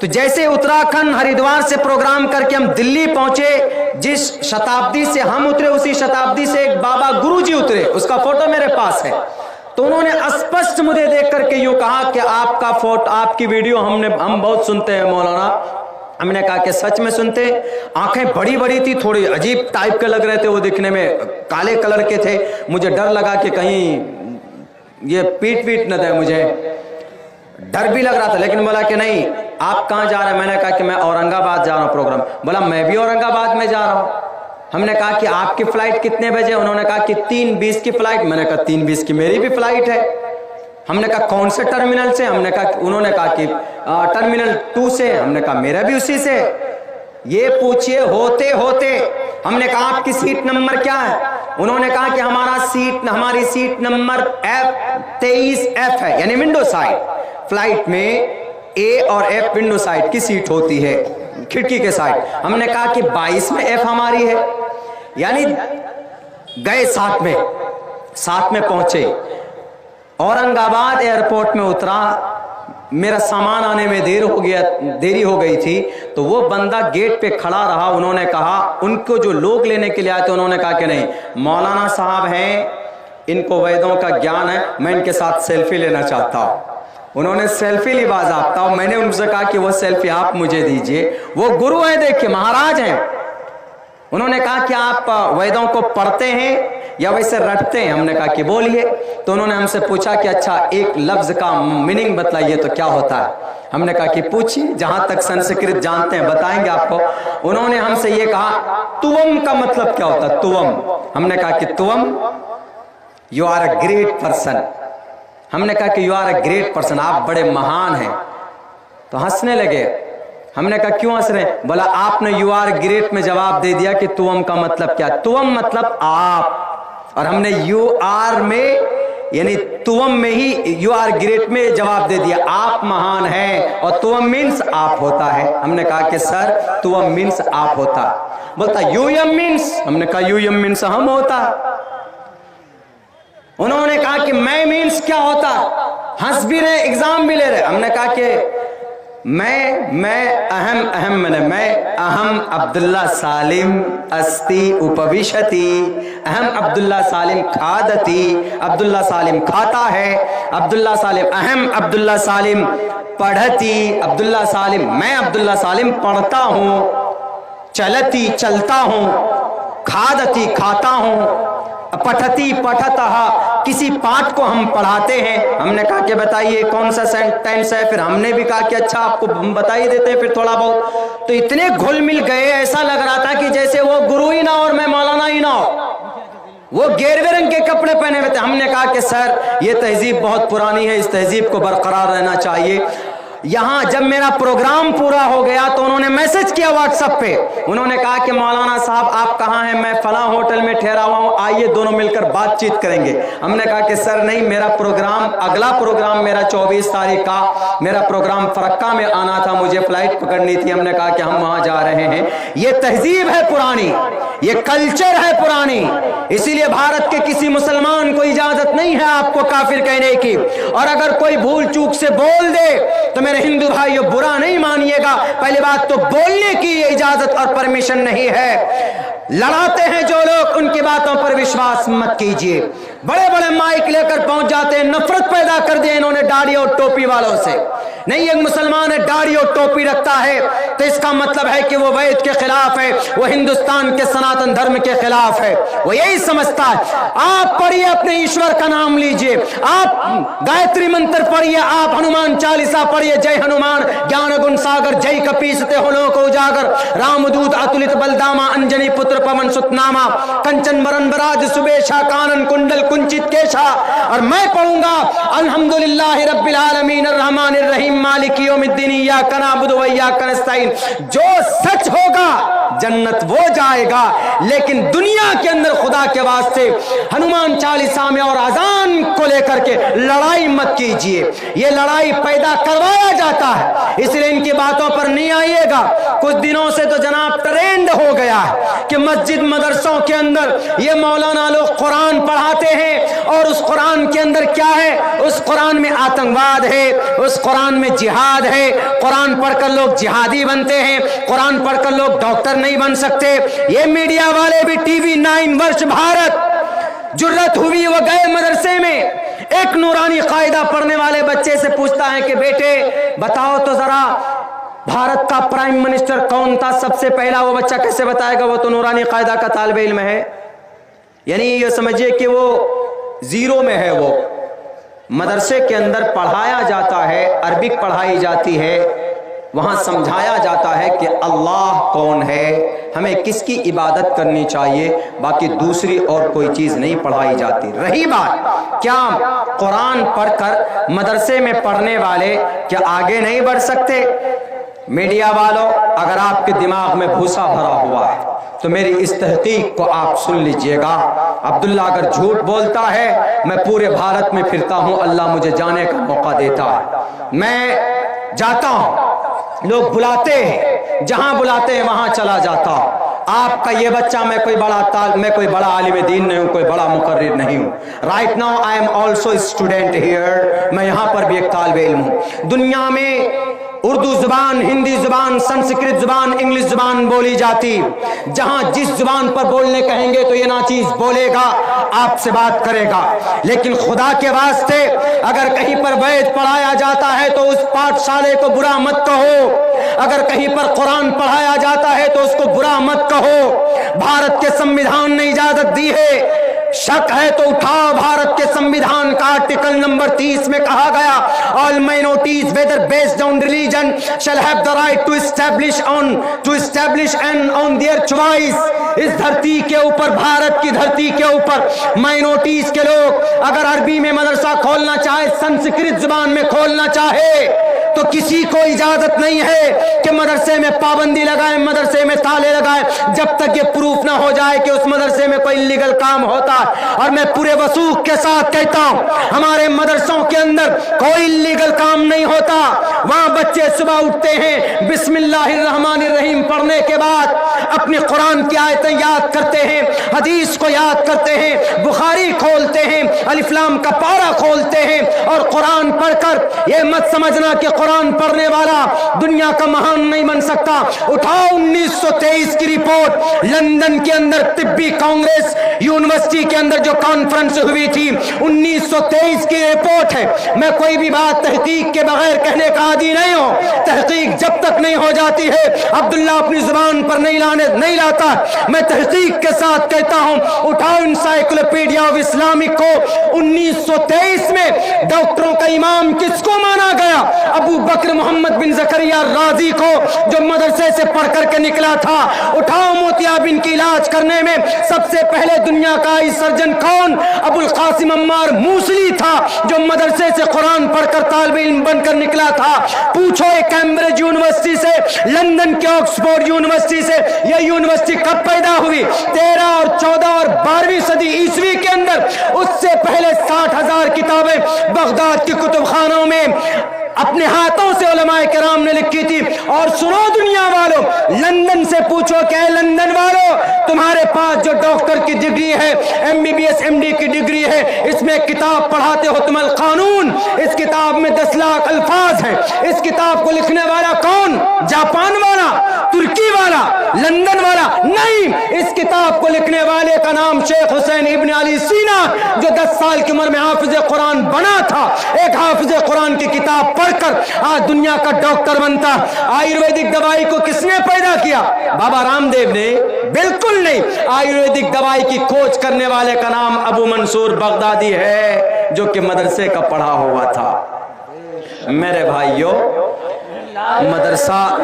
تو جیسے اتراکھنڈ ہریدوار سے پروگرام کر کے ہم دلی پہنچے، جس شتابدی سے ہم اترے اسی شتابدی سے ایک بابا گرو جی اترے، اس کا فوٹو میرے پاس ہے۔ تو انہوں نے اسپشٹ مجھے دیکھ کر کے یوں کہا کہ آپ کا فوٹو، آپ کی ویڈیو ہم بہت سنتے ہیں مولانا۔ ہم نے کہا کہ سچ میں سنتے؟ آنکھیں بڑی بڑی تھی، تھوڑی عجیب ٹائپ کے لگ رہے تھے، وہ دکھنے میں کالے کلر کے تھے، مجھے ڈر لگا کہ کہیں یہ پیٹ نہ دے، مجھے ڈر بھی لگ رہا تھا، لیکن بولا کہ نہیں آپ کہاں جا رہے ہیں؟ میں نے کہا کہ میں اورنگ آباد جا رہا ہوں پروگرام۔ بولا میں بھی اورنگ آباد میں جا رہا ہوں۔ ہم نے کہا کہ آپ کی فلائٹ کتنے بجے؟ انہوں نے کہا کہ 3:20 کی فلائٹ۔ میں نے کہا 3:20 کی میری بھی فلائٹ ہے۔ ہم نے کہا کون سے ٹرمینل سے؟ ہم نے کہا، انہوں نے کہا کہ ٹرمینل 2 سے۔ ہم نے کہا میرا بھی اسی سے۔ یہ پوچھئے ہوتے ہوتے ہم نے کہا آپ کی سیٹ نمبر کیا ہے؟ انہوں نے کہا کہ ہماری سیٹ نمبر F23F ہے، یعنی ونڈو سائڈ۔ فلائٹ میں A اور F ونڈو سائڈ کی سیٹ ہوتی ہے، کھڑکی کے سائڈ۔ ہم نے کہا کہ 22 میں F ہماری ہے، یعنی گئے ساتھ میں پہنچے۔ اورنگ آباد ایئرپورٹ میں اترا، میرا سامان آنے میں دیری ہو گئی تھی، تو وہ بندہ گیٹ پہ کھڑا رہا۔ انہوں نے کہا، ان کو جو لوگ لینے کے لیے آئے تھے انہوں نے کہا کہ نہیں مولانا صاحب ہیں، ان کو ویدوں کا گیان ہے، میں ان کے ساتھ سیلفی لینا چاہتا ہوں۔ انہوں نے سیلفی لی باضابطہ، اور میں نے ان سے کہا کہ وہ سیلفی آپ مجھے دیجئے، وہ گرو ہیں، دیکھیں مہاراج ہیں۔ انہوں نے کہا کہ آپ ویدوں کو پڑھتے ہیں یا ویسے رٹتے ہیں؟ ہم نے کہا کہ بولیے۔ تو انہوں نے ہم سے پوچھا کہ اچھا ایک لفظ کا میننگ بتلائیے تو کیا ہوتا ہے؟ ہم نے کہا کہ پوچھیے، جہاں تک سنسکرت جانتے ہیں بتائیں گے آپ کو۔ انہوں نے ہم سے یہ کہا توم کا مطلب کیا ہوتا ہے؟ توم۔ ہم نے کہا کہ توم you are a great person. ہم نے کہا کہ you are a great person, آپ بڑے مہان ہیں۔ تو ہنسنے لگے۔ ہم نے کہا کیوں ہنس رہے ہیں؟ بولا آپ نے یو آر گریٹ میں جواب دے دیا کہ توم کا مطلب کیا؟ توم مطلب آپ، اور ہم نے یو آر میں یعنی توم میں ہی یو آر گریٹ میں جواب دے دیا، آپ مہان ہیں، اور توم مینس آپ ہوتا ہے۔ ہم نے کہا کہ سر توم مینس آپ ہوتا ہے۔ بولتا یو یم مینس؟ ہم نے کہا یو یم مینس ہم ہوتا ہے۔ انہوں نے کہا کہ میں مینس کیا ہوتا؟ ہنس بھی رہے، ایگزام بھی لے رہے۔ ہم نے کہا کہ میں اہم عبداللہ سالم استی اپوشتی، اہم عبداللہ سالم کھادتی، عبداللہ سالم کھاتا ہے، عبداللہ سالم اہم عبداللہ سالم پڑھتی، عبداللہ سالم میں عبداللہ سالم پڑھتا ہوں، چلتی چلتا ہوں، کھادتی کھاتا ہوں، پٹھتی پٹھتہ کسی پاٹ کو ہم پڑھاتے ہیں۔ ہم نے کہا کہ بتائیے کون سا سینٹینس ہے؟ پھر ہم نے بھی کہا کہ اچھا آپ کو ہم بتا ہی دیتے ہیں پھر تھوڑا بہت۔ تو اتنے گھل مل گئے، ایسا لگ رہا تھا کہ جیسے وہ گرو ہی نہ اور میں مولانا ہی نہ ہو۔ وہ گیروے رنگ کے کپڑے پہنے ہوئے تھے۔ ہم نے کہا کہ سر یہ تہذیب بہت پرانی ہے، اس تہذیب کو برقرار رہنا چاہیے۔ یہاں جب میرا پروگرام پورا ہو گیا تو انہوں نے میسج کیا واٹس ایپ پہ، انہوں نے کہا کہ مولانا صاحب آپ کہاں ہیں؟ میں فلاں ہوٹل میں ٹھہرا ہوا ہوں، آئیے دونوں مل کر بات چیت کریں گے۔ ہم نے کہا کہ سر نہیں، میرا پروگرام اگلا پروگرام میرا 24 تاریخ کا میرا پروگرام فرقہ میں آنا تھا، مجھے فلائٹ پکڑنی تھی۔ ہم نے کہا کہ ہم وہاں جا رہے ہیں۔ یہ تہذیب ہے پرانی، یہ کلچر ہے پرانی، اسی لیے بھارت کے کسی مسلمان کو اجازت نہیں ہے آپ کو کافر کہنے کی۔ اور اگر کوئی بھول چوک سے بول دے تو میرے ہندو بھائیو برا نہیں مانیے گا، پہلی بات تو بولنے کی اجازت اور پرمیشن نہیں ہے۔ لڑاتے ہیں جو لوگ ان کی باتوں پر وشواس مت کیجیے۔ بڑے بڑے مائک لے کر پہنچ جاتے ہیں، نفرت پیدا کر دی انہوں نے داڑھی اور ٹوپی والوں سے۔ نہیں، ایک مسلمان ہے داڑھی اور ٹوپی رکھتا ہے تو اس کا مطلب ہے کہ وہ وید کے خلاف ہے، وہ ہندوستان کے سناتن دھرم کے خلاف ہے، وہ یہی سمجھتا ہے۔ آپ پڑھیے اپنے ایشور کا نام لیجئے، آپ گایتری منتر پڑھیے، آپ ہنومان چالیسا پڑھیے، جے ہنومان ज्ञान गुण सागर जय कपीसते होलो को उजागर रामदूत अतुलित बलदामा अंजनी पुत्र पवन सुतनामा कंचन वरण बराज सुबेशा कानन कुंडल कुंचित केशा। और मैं पढ़ूंगा अल्हम्दुलिल्लाह रब्बिल आलमीन अर्रहमानिर रहीम मालिकी यौमिद्दीन इय्याका नअबुदु व इय्याका नस्तईन। जो सच होगा जन्नत वो जाएगा, लेकिन दुनिया के अंदर खुदा के वास्ते हनुमान चालीसा में और अजान को लेकर के लड़ाई मत कीजिए। ये लड़ाई पैदा करवाया जाता है, इसलिए इनकी बातों पर नहीं आइएगा। कुछ दिनों से तो जनाब ट्रेंड हो गया है कि मस्जिद मदरसों के अंदर ये मौलाना लोग कुरान पढ़ाते हैं और उस कुरान के अंदर क्या है, उस कुरान में आतंकवाद है, उस कुरान में जिहाद है, कुरान पढ़कर लोग जिहादी बनते हैं, कुरान पढ़कर लोग डॉक्टर नहीं बन सकते। ये मीडिया वाले भी टीवी 9 वर्ष भारत जुर्रत हुई वो गए मदरसे में, एक नूरानी कायदा पढ़ने वाले बच्चे से पूछता है कि बेटे बताओ तो जरा भारत का प्राइम मिनिस्टर कौन था सबसे पहला, वो बच्चा कैसे बताएगा, वो तो नूरानी कायदा का तालिब इल्म है। यानी ये समझिए कि वो जीरो में है। वो मदरसे के अंदर पढ़ाया जाता है, अरबिक पढ़ाई जाती है, वहां समझाया जाता है कि अल्लाह कौन है, हमें किसकी इबादत करनी चाहिए, बाकी दूसरी और कोई चीज नहीं पढ़ाई जाती। रही बात क्या कुरान पढ़कर मदरसे में पढ़ने वाले क्या आगे नहीं बढ़ सकते? मीडिया वालों, अगर आपके दिमाग में भूसा भरा हुआ है तो मेरी इस तहकीक को आप सुन लीजिएगा। अब्दुल्ला अगर झूठ बोलता है, मैं पूरे भारत में फिरता हूं, अल्लाह मुझे जाने का मौका देता है, मैं जाता हूं, लोग बुलाते हैं, जहां बुलाते हैं वहां चला जाता हूं। आपका ये बच्चा मैं कोई बड़ा आलिम दीन नहीं हूं, कोई बड़ा मुकर्रिर नहीं हूं। Right now I am also student here, मैं यहां पर भी एक तालिब इल्म हूं। दुनिया में उर्दू जुबान, हिंदी जुबान, संस्कृत जुबान, इंग्लिश जुबान बोली जाती, जहां जिस जुबान पर बोलने कहेंगे तो ये नाचीज बोलेगा, आपसे बात करेगा। लेकिन खुदा के वास्ते अगर कहीं पर वैद पढ़ाया जाता है तो उस पाठशाले को बुरा मत कहो, अगर कहीं पर कुरान पढ़ाया जाता है तो उसको बुरा मत कहो। भारत के संविधान ने इजाजत दी है, शक है तो उठाओ, भारत के संविधान का आर्टिकल नंबर 30 में कहा गया, all minorities whether based on religion shall have the right to establish and on their choice. इस धरती के ऊपर, भारत की धरती के ऊपर माइनॉरिटीज के लोग अगर अरबी में मदरसा खोलना चाहे, संस्कृत जुबान में खोलना चाहे, तो किसी को इजाजत नहीं है कि मदरसे में पाबंदी लगाए, मदरसे में ताले लगाए, जब तक ये प्रूफ ना हो जाए कि उस मदरसे में कोई इल्लीगल काम होता है। और मैं पूरे वसूख के साथ कहता हूं, हमारे मदरसों के अंदर कोई इल्लीगल काम नहीं होता। वहां बच्चे सुबह उठते हैं, बिस्मिल्लाहिर्रहमानिर्रहीम पढ़ने के बाद अपने कुरान की आयतें याद करते हैं, हदीस को याद करते हैं, बुखारी खोलते हैं, अलिफ लाम का पारा खोलते हैं और कुरान पढ़कर ये मत समझना कि कुरान पढ़ने वाला दुनिया का महान नहीं बन सकता। उठाओ 1923 की रिपोर्ट, लंदन के अंदर तिब्बी कांग्रेस यूनिवर्सिटी के अंदर जो कॉन्फ्रेंस हुई थी, 1923 की रिपोर्ट है। मैं कोई भी बात तहकीक के बगैर कहने का आदी नहीं हूं। तहकीक जब तक नहीं हो जाती है, अब्दुल्ला अपनी जुबान पर नहीं लाता, मैं तहकीक के साथ कहता हूं, उठाओ एनसाइक्लोपीडिया ऑफ इस्लामिक को। 1923 में डॉक्टरों का इमाम किसको माना गया? अबू बकर मोहम्मद बिन जकरिया राजी को, जो मदरसे से पढ़ करके निकला था। उठाओ मोतियाबिंद की इलाज करने में सबसे पहले दुनिया का सर्जन कौन? अबुल कासिम अम्मार मूसली था, जो मदरसे से कुरान पढ़कर तालिब इल्म बनकर निकला था। पूछो एक कैम्ब्रिज यूनिवर्सिटी से, लंदन के ऑक्सफोर्ड यूनिवर्सिटी से, यह यूनिवर्सिटी कब पैदा हुई? 13 और 14 और 12वीं सदी ईस्वी के अंदर। उससे पहले 60,000 किताबें बगदाद की कुतुबखानों में अपने हाथों से उलमाए किराम ने लिखी थी। और सुनो दुनिया वालों, लंदन से पूछो, क्या है लंदन वालों, तुम्हारे पास जो डॉक्टर की डिग्री है, MBBS MD की डिग्री है, इसमें किताब पढ़ाते हो तुम अल कानून, इस किताब में 10 लाख अल्फाज हैं। इस किताब को लिखने वाला कौन? जापान वाला, तुर्की वाला, लंदन वाला? नहीं, इस किताब को लिखने वाले का नाम शेख हुसैन इब्न अली सीना, जो 10 साल की उम्र में हाफिज कुरान बना था। एक हाफिज कुरान की किताब पढ़कर आज दुनिया का डॉक्टर बनता। आयुर्वेदिक दवाई को किसने पैदा किया? बाबा रामदेव ने? बिल्कुल नहीं। आयुर्वेदिक दवाई की खोज करने वाले का नाम अबू मंसूर बगदादी है, जो कि मदरसे का पढ़ा हुआ था। मेरे भाइयों, मदरसा